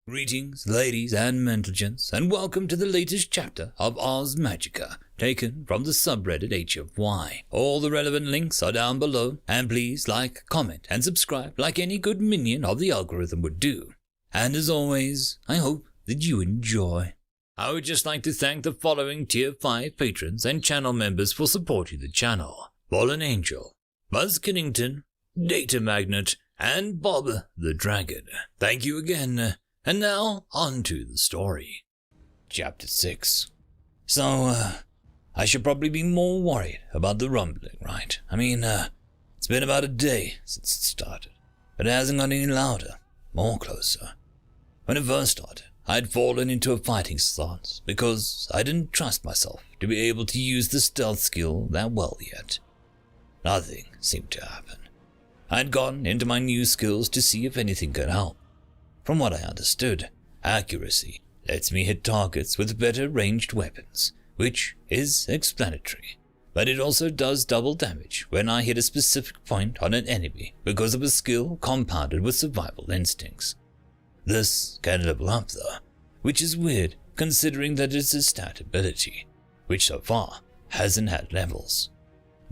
Greetings, ladies and gents, and welcome to the latest chapter of Ars Magica, taken from the subreddit HFY. All the relevant links are down below, and please like, comment, and subscribe like any good minion of the algorithm would do. And as always, I hope that you enjoy. I would just like to thank the following Tier 5 patrons and channel members for supporting the channel: Fallen Angel, Buzz Kennington, Data Magnet, and Bob the Dragon. Thank you again. And now, on to the story. Chapter 6. So, I should probably be more worried about the rumbling, right? It's been about a day since it started, but it hasn't got any louder, more closer. When it first started, I'd fallen into a fighting stance because I didn't trust myself to be able to use the stealth skill that well yet. Nothing seemed to happen. I'd gone into my new skills to see if anything could help. From what I understood, accuracy lets me hit targets with better ranged weapons, which is explanatory. But it also does double damage when I hit a specific point on an enemy because of a skill compounded with survival instincts. This can level up though, which is weird considering that it's a stat ability, which so far hasn't had levels.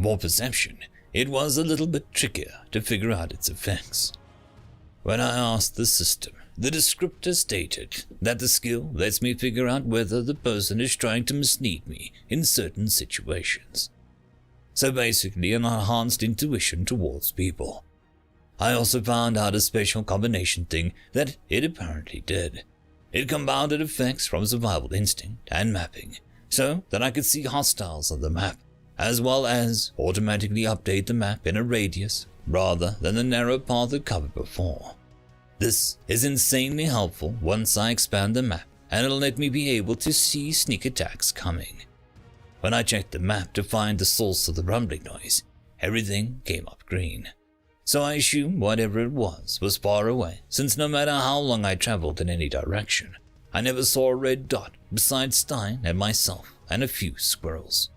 For perception, it was a little bit trickier to figure out its effects. When I asked the system, the descriptor stated that the skill lets me figure out whether the person is trying to mislead me in certain situations. So basically an enhanced intuition towards people. I also found out a special combination thing that it apparently did. It compounded effects from survival instinct and mapping, so that I could see hostiles on the map, as well as automatically update the map in a radius rather than the narrow path it covered before. This is insanely helpful once I expand the map, and it'll let me be able to see sneak attacks coming. When I checked the map to find the source of the rumbling noise, everything came up green. So I assumed whatever it was far away, since no matter how long I traveled in any direction, I never saw a red dot besides Stein and myself and a few squirrels.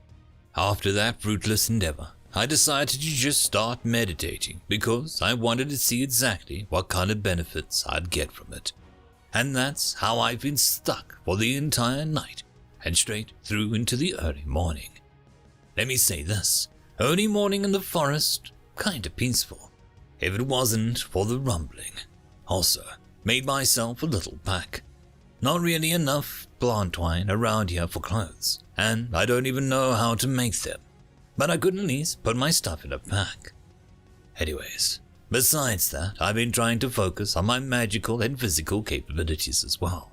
After that fruitless endeavor, I decided to just start meditating because I wanted to see exactly what kind of benefits I'd get from it. And that's how I've been stuck for the entire night and straight through into the early morning. Let me say this, early morning in the forest, kinda peaceful, if it wasn't for the rumbling. Also, made myself a little pack. Not really enough plant twine around here for clothes, and I don't even know how to make them. But I could at least put my stuff in a pack. Anyways, besides that, I've been trying to focus on my magical and physical capabilities as well.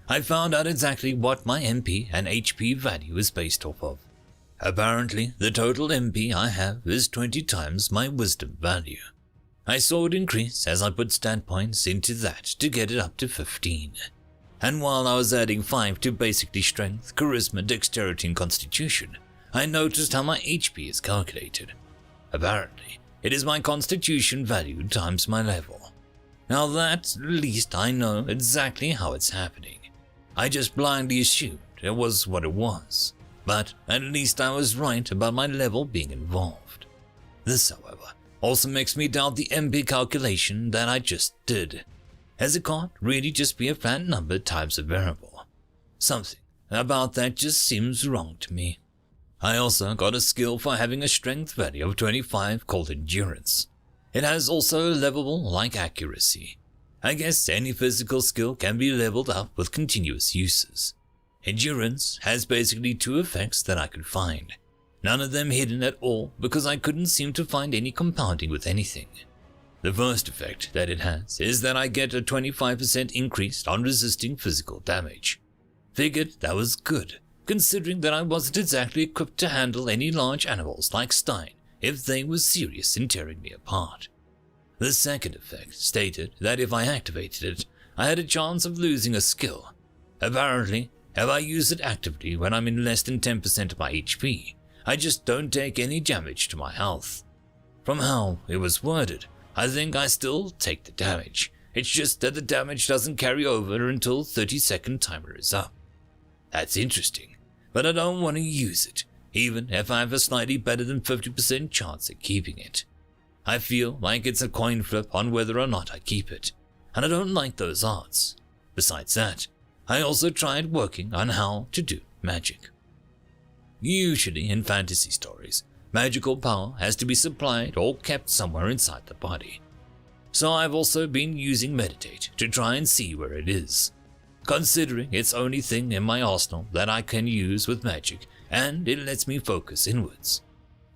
I found out exactly what my MP and HP value is based off of. Apparently, the total MP I have is 20 times my wisdom value. I saw it increase as I put stat points into that to get it up to 15. And while I was adding 5 to basically strength, charisma, dexterity, and constitution, I noticed how my HP is calculated. Apparently, it is my constitution value times my level. Now that, at least I know exactly how it's happening. I just blindly assumed it was what it was, but at least I was right about my level being involved. This, however, also makes me doubt the MP calculation that I just did, as it can't really just be a flat number times a variable. Something about that just seems wrong to me. I also got a skill for having a strength value of 25 called Endurance. It has also a levelable like accuracy. I guess any physical skill can be leveled up with continuous uses. Endurance has basically 2 effects that I could find. None of them hidden at all because I couldn't seem to find any compounding with anything. The first effect that it has is that I get a 25% increase on resisting physical damage. Figured that was good, considering that I wasn't exactly equipped to handle any large animals like Stein if they were serious in tearing me apart. The second effect stated that if I activated it, I had a chance of losing a skill. Apparently, if I use it actively when I'm in less than 10% of my HP, I just don't take any damage to my health. From how it was worded, I think I still take the damage. It's just that the damage doesn't carry over until 30-second timer is up. That's interesting, but I don't want to use it, even if I have a slightly better than 50% chance at keeping it. I feel like it's a coin flip on whether or not I keep it, and I don't like those odds. Besides that, I also tried working on how to do magic. Usually in fantasy stories, magical power has to be supplied or kept somewhere inside the body. So I've also been using meditate to try and see where it is, considering it's the only thing in my arsenal that I can use with magic, and it lets me focus inwards.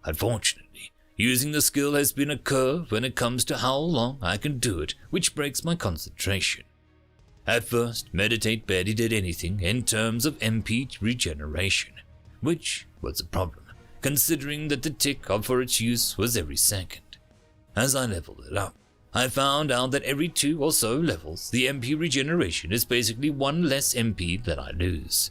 Unfortunately, using the skill has been a curve when it comes to how long I can do it, which breaks my concentration. At first, meditate barely did anything in terms of MP regeneration, which was a problem, considering that the tick for its use was every second. As I leveled it up, I found out that every 2 or so levels, the MP regeneration is basically 1 less MP that I lose.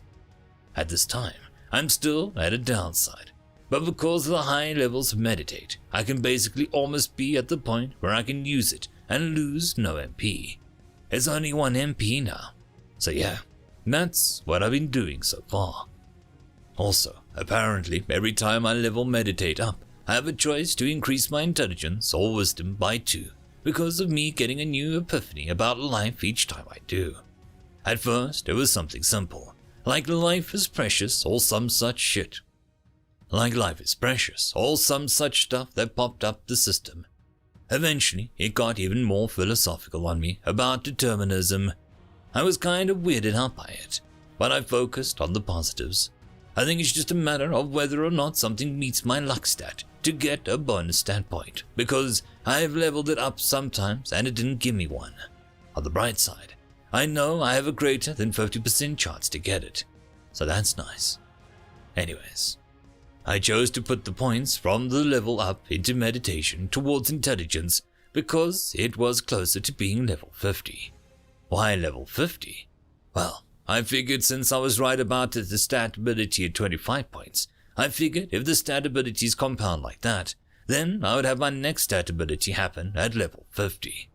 At this time, I'm still at a downside, but because of the high levels of meditate, I can basically almost be at the point where I can use it and lose no MP. It's only 1 MP now, so yeah, that's what I've been doing so far. Also, apparently, every time I level meditate up, I have a choice to increase my intelligence or wisdom by 2, because of me getting a new epiphany about life each time I do. At first, it was something simple, like life is precious or some such shit. Like life is precious or some such stuff that popped up the system. Eventually, it got even more philosophical on me about determinism. I was kind of weirded out by it, but I focused on the positives. I think it's just a matter of whether or not something meets my luck stat to get a bonus stat point, because I've leveled it up sometimes and it didn't give me one. On the bright side, I know I have a greater than 50% chance to get it, so that's nice. Anyways, I chose to put the points from the level up into meditation towards intelligence because it was closer to being level 50. Why level 50? Well, I figured since I was right about the stat ability at 25 points, I figured if the stat abilities compound like that, then I would have my next stat ability happen at level 50.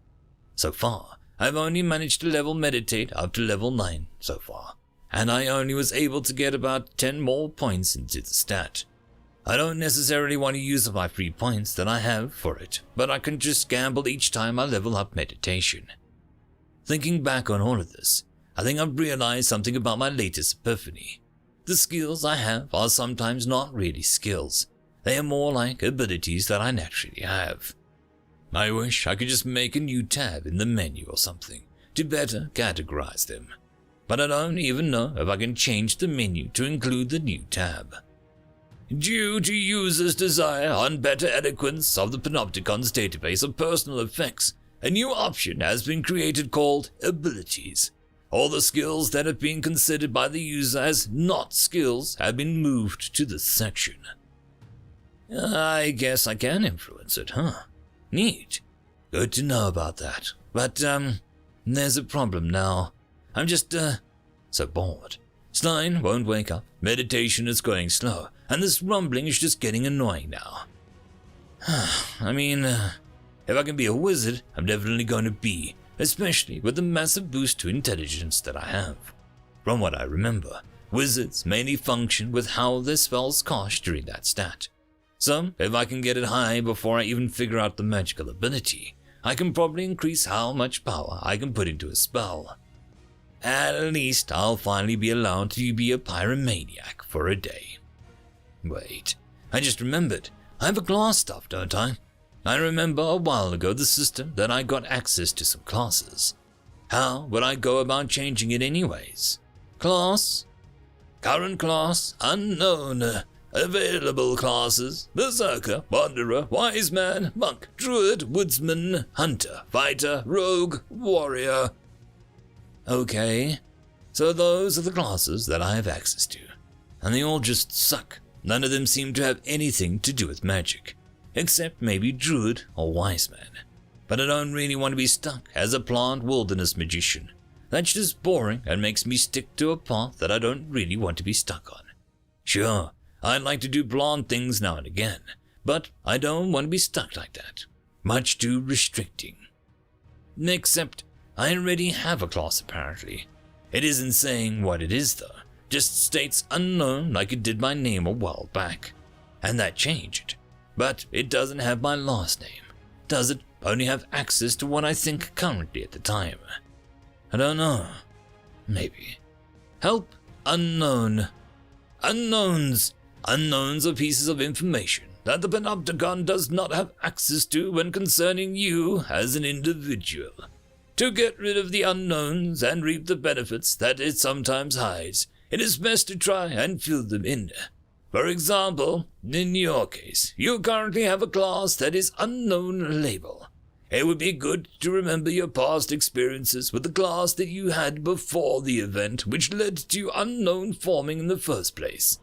So far, I've only managed to level meditate up to level 9 so far, and I only was able to get about 10 more points into the stat. I don't necessarily want to use up my free points that I have for it, but I can just gamble each time I level up meditation. Thinking back on all of this, I think I've realized something about my latest epiphany. The skills I have are sometimes not really skills. They are more like abilities that I naturally have. I wish I could just make a new tab in the menu or something to better categorize them, but I don't even know if I can change the menu to include the new tab. Due to users' desire on better eloquence of the Panopticon's database of personal effects, a new option has been created called Abilities. All the skills that have been considered by the user as not skills have been moved to this section. I guess I can influence it, huh? Neat. Good to know about that. But, there's a problem now. I'm just, so bored. Stein won't wake up, meditation is going slow, and this rumbling is just getting annoying now. I mean, if I can be a wizard, I'm definitely going to be, especially with the massive boost to intelligence that I have. From what I remember, wizards mainly function with how their spells cost during that stat. So, if I can get it high before I even figure out the magical ability, I can probably increase how much power I can put into a spell. At least I'll finally be allowed to be a pyromaniac for a day. Wait, I just remembered. I have a class stuff, don't I? I remember a while ago the system that I got access to some classes. How would I go about changing it anyways? Class? Current class? Unknown. Available classes: Berserker, Wanderer, Wise Man, Monk, Druid, Woodsman, Hunter, Fighter, Rogue, Warrior. Okay, so those are the classes that I have access to, and they all just suck. None of them seem to have anything to do with magic, except maybe Druid or Wise Man. But I don't really want to be stuck as a plant wilderness magician. That's just boring and makes me stick to a path that I don't really want to be stuck on. Sure, I'd like to do plant things now and again, but I don't want to be stuck like that. Much too restricting. Except, I already have a class apparently. It isn't saying what it is though, just states unknown like it did my name a while back. And that changed. But it doesn't have my last name. Does it only have access to what I think currently at the time? I don't know. maybe. Help unknown. Unknowns. Unknowns are pieces of information that the Panopticon does not have access to when concerning you as an individual. To get rid of the unknowns and reap the benefits that it sometimes hides, it is best to try and fill them in. For example, in your case, you currently have a class that is unknown label. It would be good to remember your past experiences with the class that you had before the event which led to unknown forming in the first place.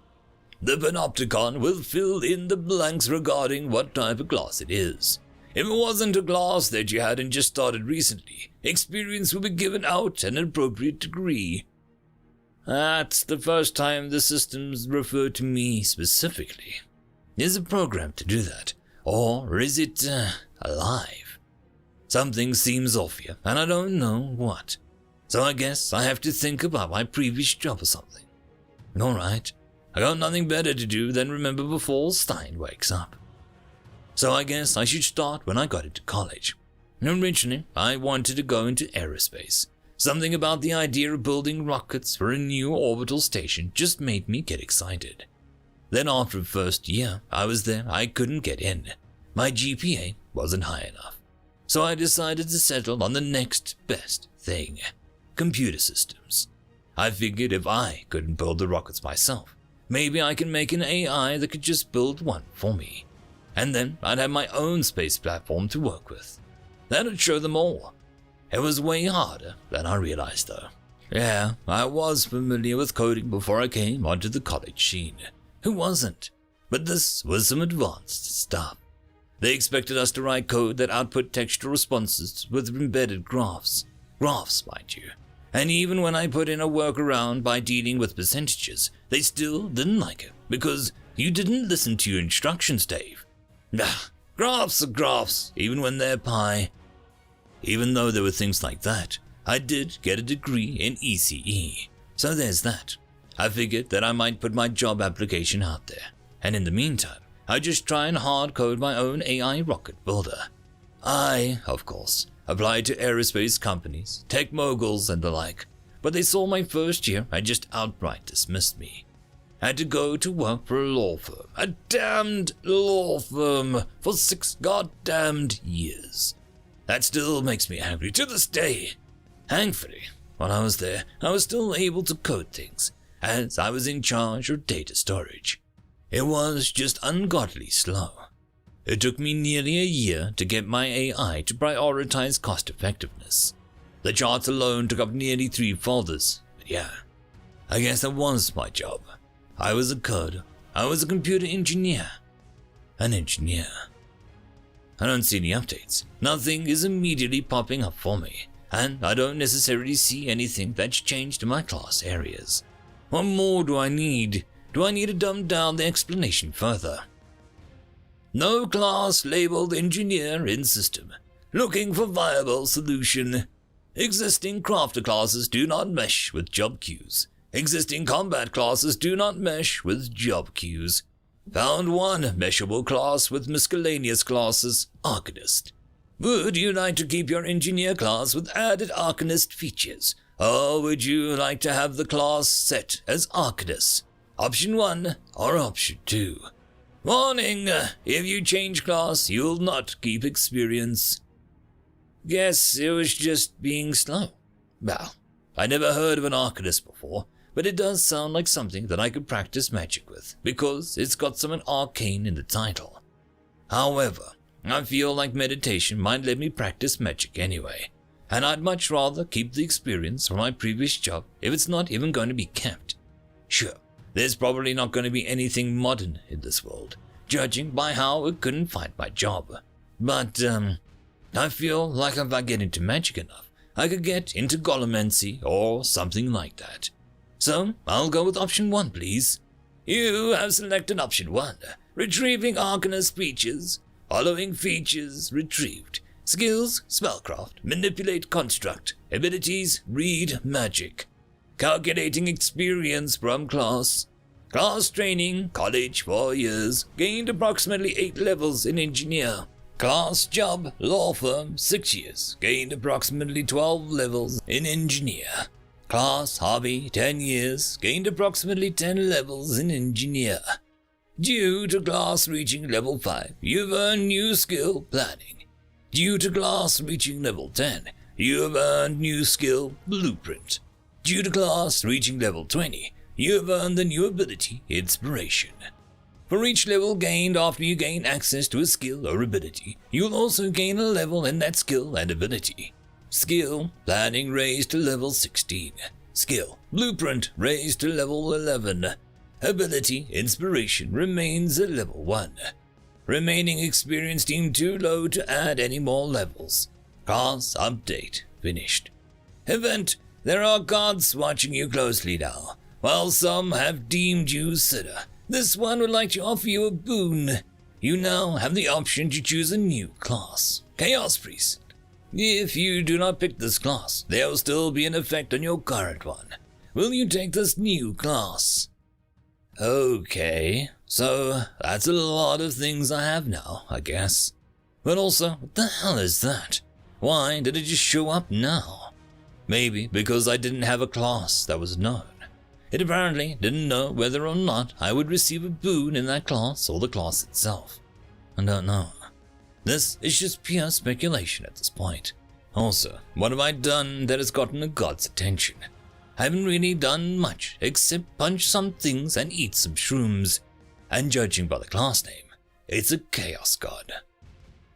The Panopticon will fill in the blanks regarding what type of class it is. If it wasn't a class that you hadn't just started recently, experience will be given out at an appropriate degree. That's the first time the system's referred to me specifically. Is it programmed to do that? Or is it alive? Something seems off here, and I don't know what. So I guess I have to think about my previous job or something. Alright, I got nothing better to do than remember before Stein wakes up. So I guess I should start when I got into college. Originally, I wanted to go into aerospace. Something about the idea of building rockets for a new orbital station just made me get excited. Then after the first year I was there, I couldn't get in. My GPA wasn't high enough. So I decided to settle on the next best thing, computer systems. I figured if I couldn't build the rockets myself, maybe I can make an AI that could just build one for me. And then I'd have my own space platform to work with. That'd show them all. It was way harder than I realized though. Yeah, I was familiar with coding before I came onto the college scene. Who wasn't? But this was some advanced stuff. They expected us to write code that output textual responses with embedded graphs. Graphs, mind you. And even when I put in a workaround by dealing with percentages, they still didn't like it because you didn't listen to your instructions, Dave. Graphs are graphs, even when they're pi. Even though there were things like that, I did get a degree in ECE. So there's that. I figured that I might put my job application out there. And in the meantime, I'd just try and hard code my own AI rocket builder. I, of course, applied to aerospace companies, tech moguls and the like, but they saw my first year and just outright dismissed me. I had to go to work for a law firm, a damned law firm, for 6 goddamned years. That still makes me angry to this day. Thankfully, while I was there, I was still able to code things, as I was in charge of data storage. It was just ungodly slow. It took me nearly a year to get my AI to prioritize cost effectiveness. The charts alone took up nearly 3 folders, but yeah, I guess that was my job. I was a coder. I was a computer engineer. An engineer. I don't see any updates. Nothing is immediately popping up for me, and I don't necessarily see anything that's changed in my class areas. What more do I need? Do I need to dumb down the explanation further? No class labeled engineer in system. Looking for viable solution. Existing crafter classes do not mesh with job queues. Existing combat classes do not mesh with job queues. Found one meshable class with miscellaneous classes, Arcanist. Would you like to keep your engineer class with added Arcanist features, or would you like to have the class set as Arcanist? Option 1 or Option 2. Warning, if you change class, you'll not keep experience. Guess it was just being slow. Well, I never heard of an Arcanist before, but it does sound like something that I could practice magic with, because it's got some arcane in the title. However, I feel like meditation might let me practice magic anyway, and I'd much rather keep the experience from my previous job if it's not even going to be kept. Sure, there's probably not going to be anything modern in this world, judging by how it couldn't find my job. But, I feel like if I get into magic enough, I could get into golemancy or something like that. So, I'll go with Option 1, please. You have selected Option 1, retrieving Arcanist features. Following features retrieved. Skills, spellcraft, manipulate construct. Abilities, read magic. Calculating experience from class. Class training, college 4 years. Gained approximately 8 levels in engineer. Class job, law firm 6 years. Gained approximately 12 levels in engineer. Class, hobby, 10 years, gained approximately 10 levels in engineer. Due to class reaching level 5, you've earned new skill, planning. Due to class reaching level 10, you have earned new skill, blueprint. Due to class reaching level 20, you have earned the new ability, inspiration. For each level gained after you gain access to a skill or ability, you'll also gain a level in that skill and ability. Skill, planning raised to level 16. Skill, blueprint raised to level 11. Ability, inspiration remains at level 1. Remaining experience deemed too low to add any more levels. Class update finished. Event, there are gods watching you closely now. While some have deemed you sinner, this one would like to offer you a boon. You now have the option to choose a new class, Chaos Priest. If you do not pick this class, there will still be an effect on your current one. Will you take this new class? Okay, so that's a lot of things I have now, I guess. But also, what the hell is that? Why did it just show up now? Maybe because I didn't have a class that was known. It apparently didn't know whether or not I would receive a boon in that class or the class itself. I don't know. This is just pure speculation at this point. Also, what have I done that has gotten a god's attention? I haven't really done much except punch some things and eat some shrooms. And judging by the class name, it's a chaos god.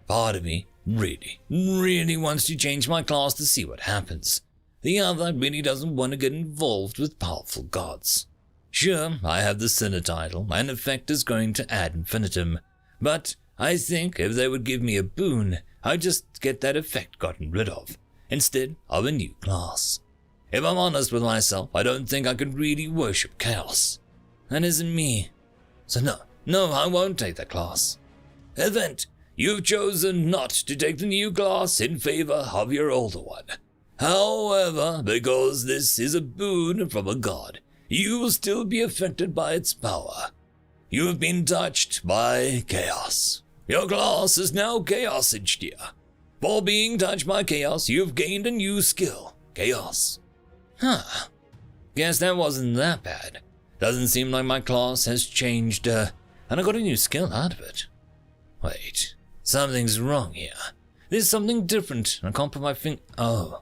Part of me really wants to change my class to see what happens. The other really doesn't want to get involved with powerful gods. Sure, I have the sinner title, and effect is going to ad infinitum, but I think if they would give me a boon, I'd just get that effect gotten rid of, instead of a new class. If I'm honest with myself, I don't think I could really worship chaos. That isn't me. So no, I won't take that class. Event, you've chosen not to take the new class in favor of your older one. However, because this is a boon from a god, you will still be affected by its power. You have been touched by chaos. Your class is now Chaos Engineer. For being touched by chaos, you have gained a new skill, chaos. Guess that wasn't that bad. Doesn't seem like my class has changed, and I got a new skill out of it. Wait, something's wrong here. There's something different, and I can't put my finger. Oh.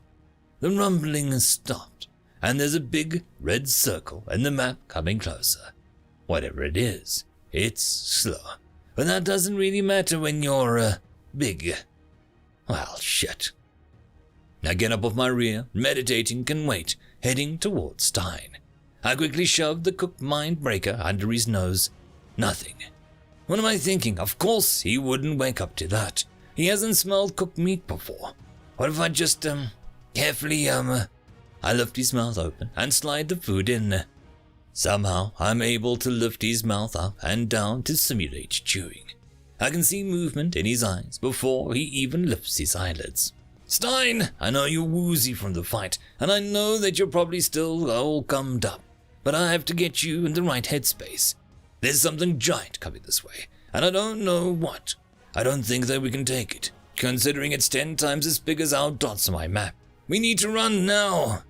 The rumbling has stopped, and there's a big red circle in the map coming closer. Whatever it is, it's slow. But that doesn't really matter when you're, big. Well, shit. I get up off my rear, meditating can wait, heading towards Stein. I quickly shoved the cooked mind breaker under his nose. Nothing. What am I thinking? Of course he wouldn't wake up to that. He hasn't smelled cooked meat before. What if I just, carefully, I lift his mouth open and slide the food in. Somehow, I'm able to lift his mouth up and down to simulate chewing. I can see movement in his eyes before he even lifts his eyelids. Stein, I know you're woozy from the fight, and I know that you're probably still all gummed up, but I have to get you in the right headspace. There's something giant coming this way, and I don't know what. I don't think that we can take it, considering it's 10 times as big as our dots on my map. We need to run now.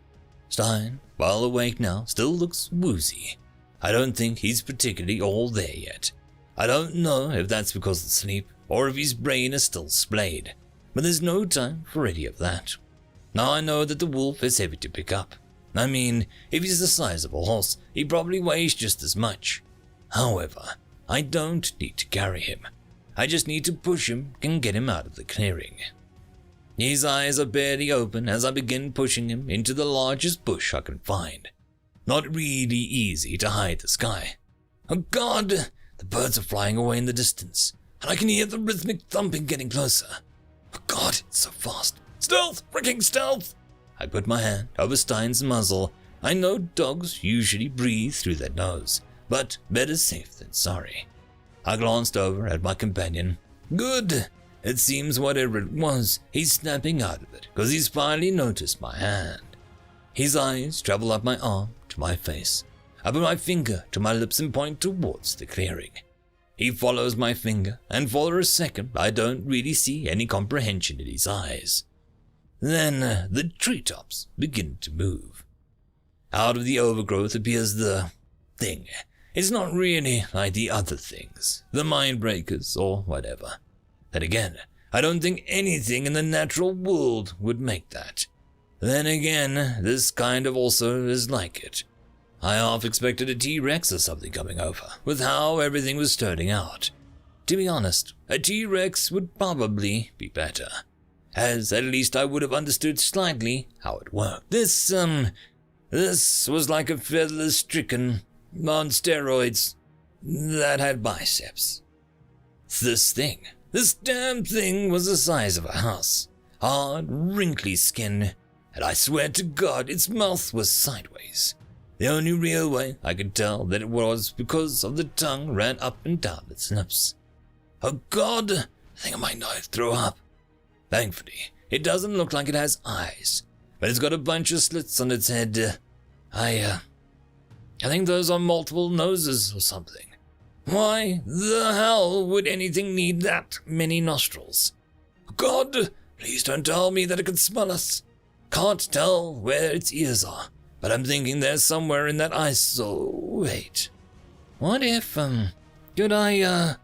Stein, while awake now, still looks woozy. I don't think he's particularly all there yet. I don't know if that's because of sleep, or if his brain is still splayed, but there's no time for any of that. Now I know that the wolf is heavy to pick up. I mean, if he's the size of a horse, he probably weighs just as much. However, I don't need to carry him. I just need to push him and get him out of the clearing. His eyes are barely open as I begin pushing him into the largest bush I can find. Not really easy to hide the sky. Oh God! The birds are flying away in the distance, and I can hear the rhythmic thumping getting closer. Oh God, it's so fast. Stealth! Freaking stealth! I put my hand over Stein's muzzle. I know dogs usually breathe through their nose, but better safe than sorry. I glanced over at my companion. Good! It seems whatever it was, he's snapping out of it, because he's finally noticed my hand. His eyes travel up my arm to my face. I put my finger to my lips and point towards the clearing. He follows my finger, and for a second I don't really see any comprehension in his eyes. Then the treetops begin to move. Out of the overgrowth appears the thing. It's not really like the other things, the mind breakers or whatever. Then again, I don't think anything in the natural world would make that. Then again, this kind of also is like it. I half expected a T-Rex or something coming over, with how everything was turning out. To be honest, a T-Rex would probably be better, as at least I would have understood slightly how it worked. This was like a featherless chicken on steroids that had biceps. This damn thing was the size of a house, hard, wrinkly skin, and I swear to God its mouth was sideways. The only real way I could tell that it was because of the tongue ran up and down its lips. Oh God, I think I might not throw up. Thankfully, it doesn't look like it has eyes, but it's got a bunch of slits on its head. I think those are multiple noses or something. Why the hell would anything need that many nostrils? God, please don't tell me that it can smell us. Can't tell where its ears are, but I'm thinking they're somewhere in that eye, so wait. What if, could I,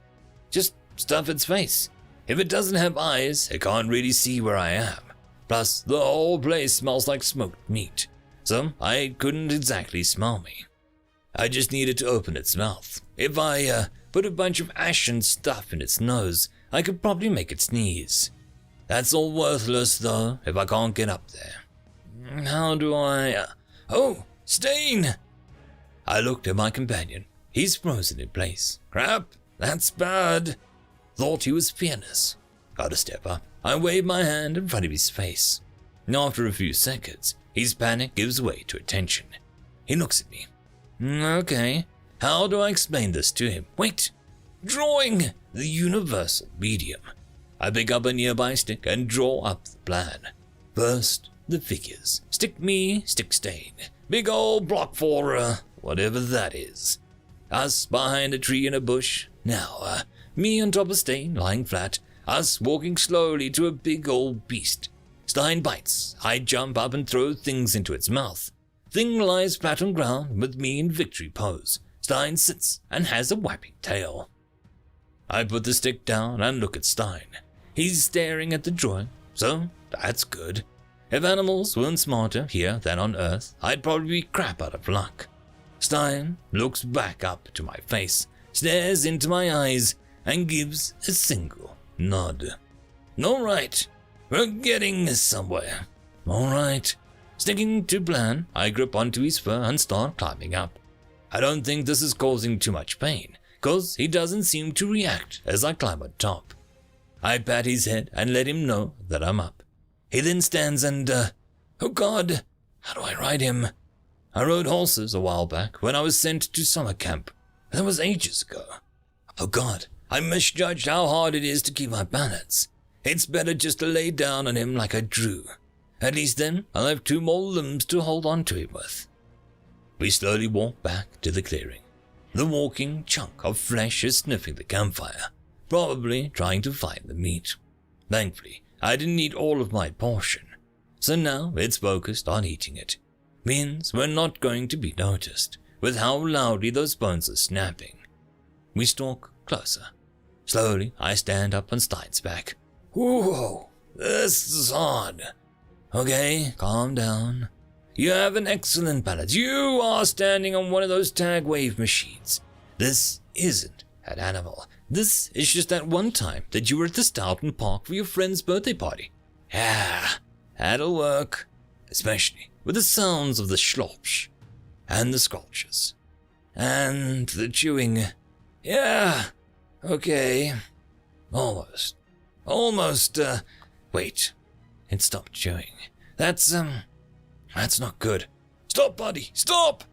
just stuff its face? If it doesn't have eyes, it can't really see where I am. Plus, the whole place smells like smoked meat, so I couldn't exactly smell me. I just needed to open its mouth. If I, put a bunch of ashen stuff in its nose, I could probably make it sneeze. That's all worthless, though, if I can't get up there. How do I... Oh, Stain! I looked at my companion. He's frozen in place. Crap, that's bad. Thought he was fearless. Got a step up. I waved my hand in front of his face. After a few seconds, his panic gives way to attention. He looks at me. Okay, how do I explain this to him? Wait, drawing the universal medium. I pick up a nearby stick and draw up the plan. First, the figures. Stick me, stick Stain. Big old block for, whatever that is. Us behind a tree in a bush. Now, me on top of Stain, lying flat. Us walking slowly to a big old beast. Stein bites. I jump up and throw things into its mouth. Thing lies flat on ground with me in victory pose. Stein sits and has a wapping tail. I put the stick down and look at Stein. He's staring at the drawing, so that's good. If animals weren't smarter here than on Earth, I'd probably be crap out of luck. Stein looks back up to my face, stares into my eyes, and gives a single nod. All right, we're getting somewhere. All right. Sticking to plan, I grip onto his fur and start climbing up. I don't think this is causing too much pain, cause he doesn't seem to react as I climb on top. I pat his head and let him know that I'm up. He then stands and, oh God, how do I ride him? I rode horses a while back when I was sent to summer camp. That was ages ago. Oh God, I misjudged how hard it is to keep my balance. It's better just to lay down on him like I drew. At least then, I'll have 2 more limbs to hold on to him with. We slowly walk back to the clearing. The walking chunk of flesh is sniffing the campfire, probably trying to find the meat. Thankfully, I didn't eat all of my portion, so now it's focused on eating it. Means we're not going to be noticed, with how loudly those bones are snapping. We stalk closer. Slowly, I stand up on Stein's back. Whoa, this is hard. Okay, calm down. You have an excellent balance. You are standing on one of those tag wave machines. This isn't an animal. This is just that one time that you were at the Stoughton Park for your friend's birthday party. Yeah, that'll work. Especially with the sounds of the slosh and the sculptures and the chewing. Yeah, okay. Almost. Wait. It stopped chewing. That's not good. Stop, buddy, stop!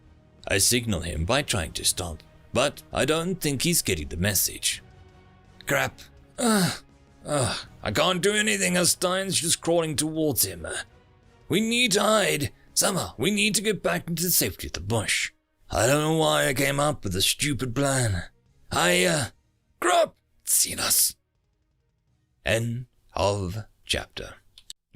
I signal him by trying to stop, but I don't think he's getting the message. Crap. I can't do anything as Stein's just crawling towards him. We need to hide. Somehow, we need to get back into the safety of the bush. I don't know why I came up with a stupid plan. Crap! Seen us. End of chapter.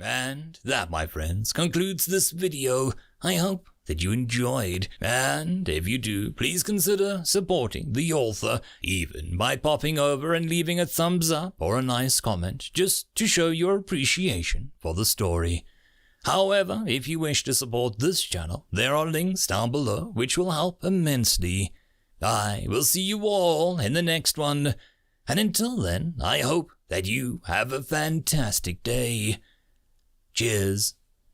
And that, my friends, concludes this video. I hope that you enjoyed, and if you do, please consider supporting the author, even by popping over and leaving a thumbs up or a nice comment, just to show your appreciation for the story. However, if you wish to support this channel, there are links down below which will help immensely. I will see you all in the next one, and until then, I hope that you have a fantastic day. Cheers.